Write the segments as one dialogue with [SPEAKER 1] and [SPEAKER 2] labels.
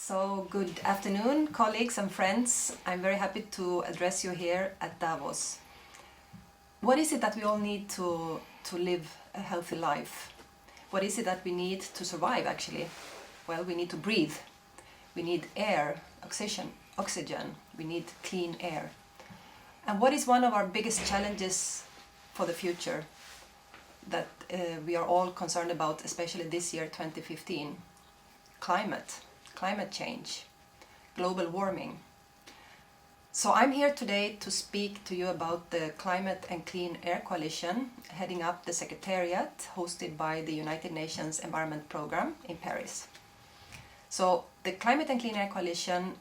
[SPEAKER 1] So, good afternoon, colleagues and friends. I'm very happy to address you here at Davos. What is it that we all need to live a healthy life? What is it that we need to survive, actually? Well, we need to breathe. We need air, oxygen. We need clean air. And what is one of our biggest challenges for the future that we are all concerned about, especially this year, 2015? Climate change, global warming. So I'm here today to speak to you about the Climate and Clean Air Coalition, heading up the Secretariat hosted by the United Nations Environment Programme in Paris. So the Climate and Clean Air Coalition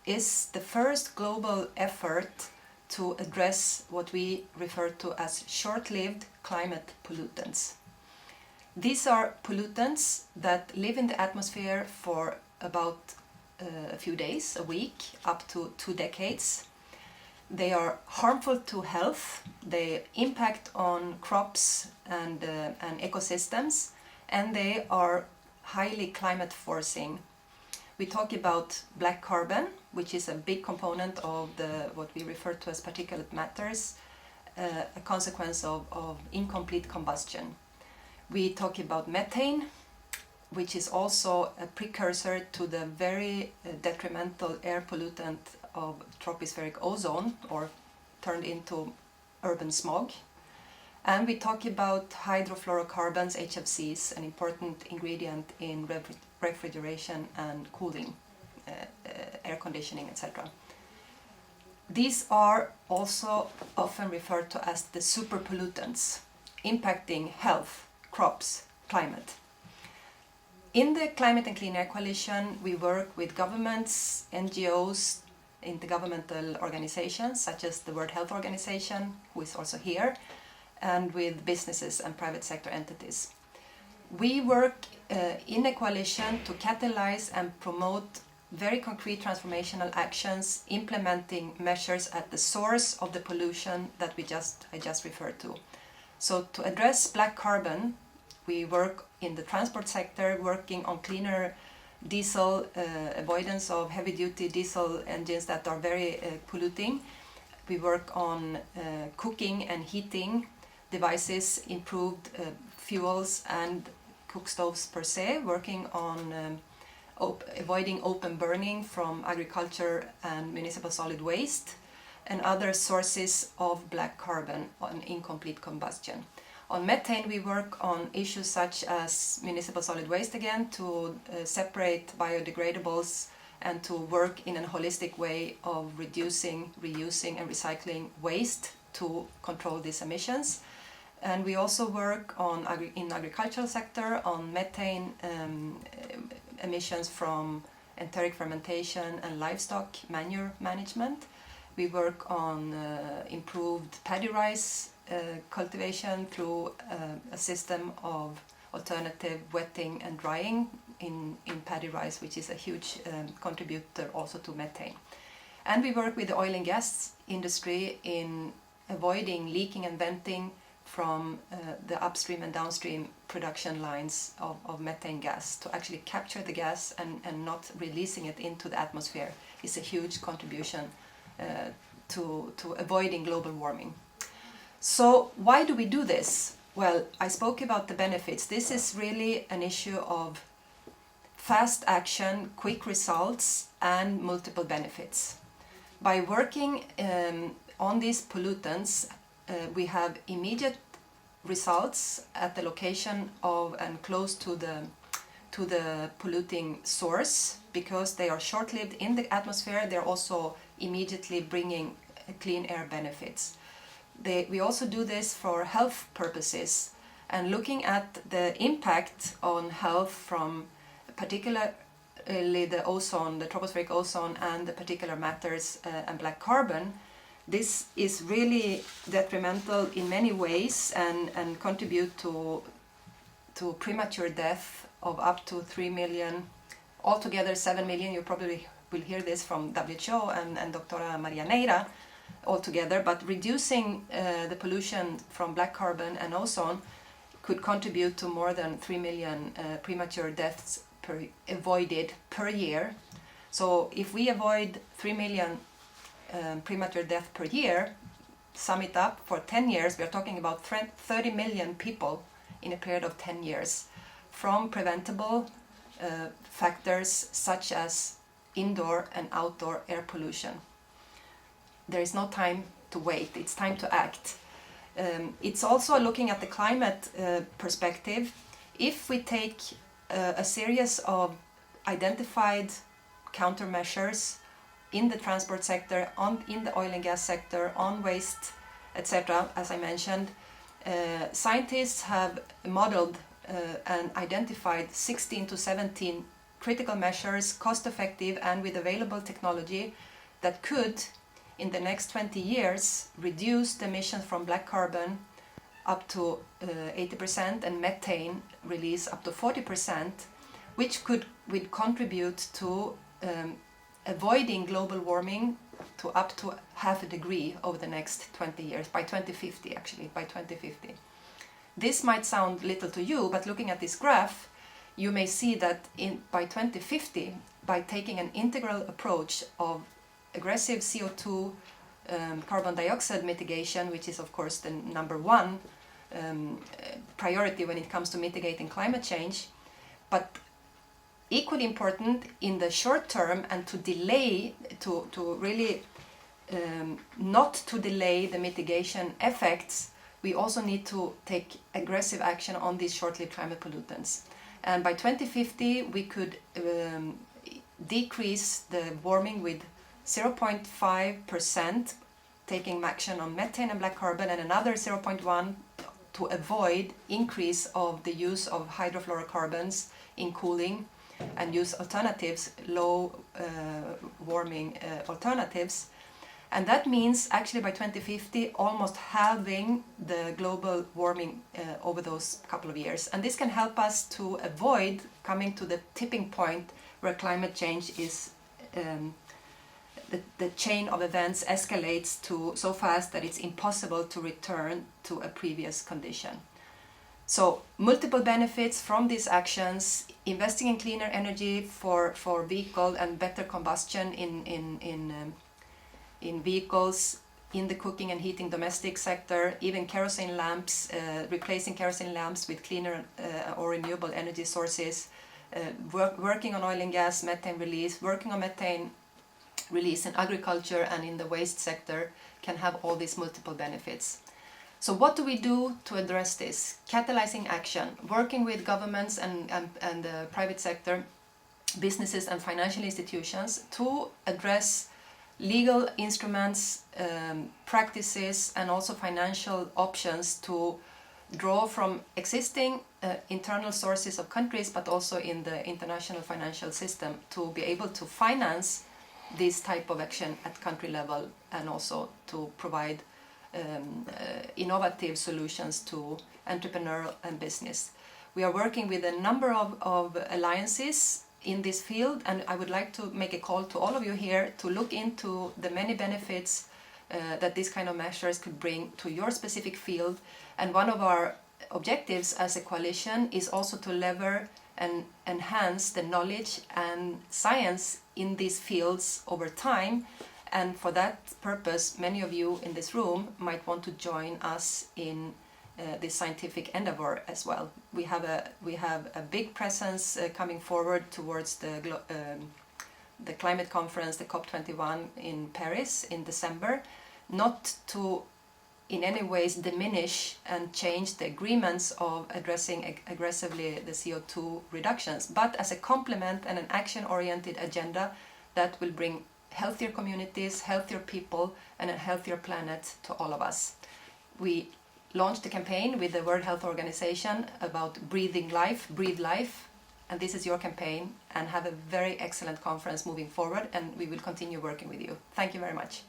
[SPEAKER 1] is the first global effort to address what we refer to as short-lived climate pollutants. These are pollutants that live in the atmosphere for about a few days, a week, up to 2 decades. They are harmful to health, they impact on crops and ecosystems, and they are highly climate forcing. We talk about black carbon, which is a big component of what we refer to as particulate matters, a consequence of incomplete combustion. We talk about methane, which is also a precursor to the very detrimental air pollutant of tropospheric ozone, or turned into urban smog. And we talk about hydrofluorocarbons, HFCs, an important ingredient in refrigeration and cooling, air conditioning, etc. These are also often referred to as the super pollutants, impacting health, crops, climate. In the Climate and Clean Air Coalition, we work with governments, NGOs, intergovernmental organizations such as the World Health Organization, who is also here, and with businesses and private sector entities. We work in a coalition to catalyze and promote very concrete transformational actions, implementing measures at the source of the pollution that I just referred to. So to address black carbon, we work in the transport sector, working on cleaner diesel, avoidance of heavy-duty diesel engines that are very polluting. We work on cooking and heating devices, improved fuels and cook stoves per se, working on avoiding open burning from agriculture and municipal solid waste, and other sources of black carbon on incomplete combustion. On methane, we work on issues such as municipal solid waste again, to separate biodegradables and to work in a holistic way of reducing, reusing and recycling waste to control these emissions. And we also work on in agricultural sector on methane emissions from enteric fermentation and livestock manure management. We work on improved paddy rice cultivation through a system of alternative wetting and drying in paddy rice, which is a huge contributor also to methane. And we work with the oil and gas industry in avoiding leaking and venting from the upstream and downstream production lines of methane gas. To actually capture the gas and not releasing it into the atmosphere is a huge contribution to avoiding global warming. So why do we do this? Well, I spoke about the benefits. This is really an issue of fast action, quick results, and multiple benefits. By working on these pollutants, we have immediate results at the location of and close to the polluting source, because they are short-lived in the atmosphere. They're also immediately bringing clean air benefits. We also do this for health purposes, and looking at the impact on health from particularly the ozone, the tropospheric ozone, and the particulate matters and black carbon. This is really detrimental in many ways and contribute to premature death of up to 3 million, altogether 7 million. You probably will hear this from WHO and Dr. Maria Neira altogether, but reducing the pollution from black carbon and ozone could contribute to more than 3 million premature deaths avoided per year. So if we avoid 3 million premature deaths per year, sum it up for 10 years, we are talking about 30 million people in a period of 10 years from preventable factors such as indoor and outdoor air pollution. There is no time to wait, it's time to act. It's also looking at the climate perspective. If we take a series of identified countermeasures in the transport sector, in the oil and gas sector, on waste, etc., as I mentioned, scientists have modeled and identified 16 to 17 critical measures, cost-effective and with available technology, that could, in the next 20 years, reduce the emissions from black carbon up to 80% and methane release up to 40%, which would contribute to avoiding global warming to up to 0.5 degree over the next 20 years, by 2050 actually, by 2050. This might sound little to you, but looking at this graph, you may see that by 2050, by taking an integral approach of aggressive CO2 carbon dioxide mitigation, which is of course the number one priority when it comes to mitigating climate change, but equally important in the short term, and to delay, to really not to delay the mitigation effects, we also need to take aggressive action on these short-lived climate pollutants. And by 2050 we could decrease the warming with 0.5%, taking action on methane and black carbon, and another 0.1 to avoid increase of the use of hydrofluorocarbons in cooling, and use alternatives, low warming alternatives. And that means actually by 2050 almost halving the global warming over those couple of years. And this can help us to avoid coming to the tipping point where climate change is the chain of events escalates to so fast that it's impossible to return to a previous condition. So multiple benefits from these actions: investing in cleaner energy for vehicle and better combustion in vehicles, in the cooking and heating domestic sector, even kerosene lamps, replacing kerosene lamps with cleaner or renewable energy sources, working on oil and gas methane release, working on methane release in agriculture and in the waste sector can have all these multiple benefits. So what do we do to address this? Catalyzing action, working with governments and the private sector, businesses and financial institutions to address legal instruments, practices and also financial options to draw from existing internal sources of countries, but also in the international financial system, to be able to finance this type of action at country level, and also to provide innovative solutions to entrepreneurial and business. We are working with a number of alliances in this field, and I would like to make a call to all of you here to look into the many benefits that these kind of measures could bring to your specific field. And one of our objectives as a coalition is also to lever and enhance the knowledge and science in these fields over time. And for that purpose, many of you in this room might want to join us in this scientific endeavor as well. We have a big presence coming forward towards the climate conference, the COP21 in Paris in December, not to in any ways diminish and change the agreements of addressing aggressively the CO2 reductions, but as a complement and an action-oriented agenda that will bring healthier communities, healthier people and a healthier planet to all of us. We launched a campaign with the World Health Organization about breathing life, breathe life, and this is your campaign, and have a very excellent conference moving forward, and we will continue working with you. Thank you very much.